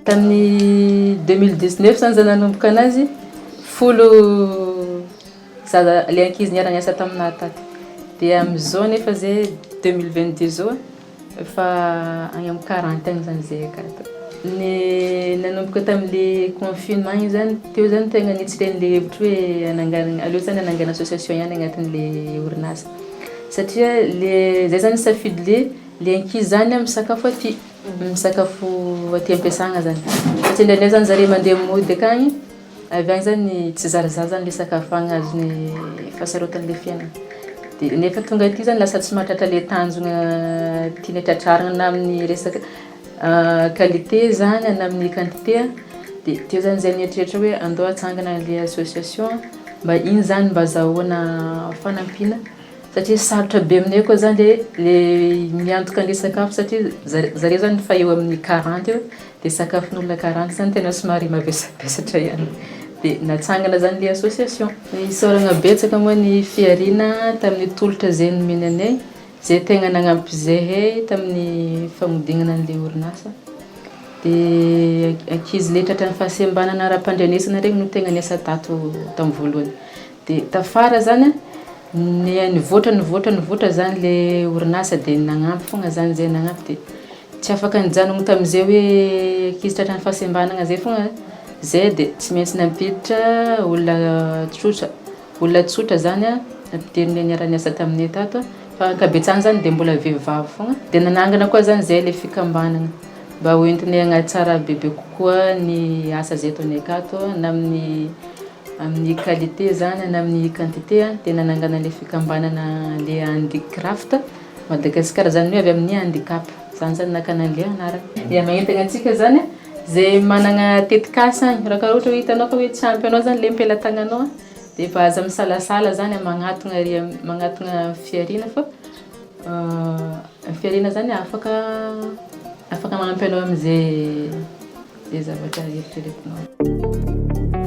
tamin'ny 2019 zany za nanomboka anazy, 10 zaza le ankizy niara-niasa taminahy taty. Dia am'izao nefa zay 2022 zao efa agny amin'ny 40 agny zany zay akato. Ny nanomboka tamin'le confinement igny zany, teo zany tegna nitsidihany le hevitry hoe ananganana, aleo zany anangana association ihany agnatin'le orinasa. Satria zay zany safidy le ankizy zany misakafo aty, misakafo aty am-piasagna zany. Satria ndraindray zany zareo mandeha mody akagny, avy agny zany tsy zarazara zany le sakafo agny azony fahasarotan'le fiainana. De nefa tonga aty zany lasa tsy mahatratra le tanjona tiany tratrarina na amin'ny resaka qualité zany na amin'ny quantité. De teo zany zay nieritreretra hoe andao atsangana le association mba iny zany mba azahoana fanampiana. Satria sarotra be aminay koa zany le miantoka le sakafo satria zareo zany fa eo amin'ny 40 eo, de sakafon'olona 40 zany tena somary mavesabesatra ihany. De natsangana zany le association. Isaorana betsaka moa ny fiarina tamin'ny tolotra zay nomenanay, zay tegna nagnampy zahay tamin'ny famodinana an'le orinasa. De ankizy le tratran'ny fahasembanana ara-pandrenesana regny no tegna niasa tato tamin'ny voalohany. De tafara zany nivoatra zany le orinasa de nagnampy fogna zany zay nagnampy. De tsy afaka nijanona tamin'izay hoe ankizy tratran'ny fahasembanana zay fogna zay, de tsy maintsy nampiditra olona tsotra zany ampidiriny niara-niasa taminay tato, fa ankabetsahany zany de mbola vehivavy fogna. De nanangana koa zany zay le fikambanana mba hoentinay hagnatsara bebe kokoa ny asa zay ataonay akato na amin'ny qualité zany na amin'ny quantité. De nanangana le fikambanana le handicraft Madagasikara zany hoe avy amin'ny handicap zany zany nakana le anarana. Ya magnentana antsika zany zay manana tetikasa agny, raha ohatra hoe hitanao fa hoe tsy ampy anao zany le ampelatagnanao, de efa aza misalasala zany magnatona fiarina fa fiarina zany afaka magnampy anao amin'izay zavatra eritreretinao.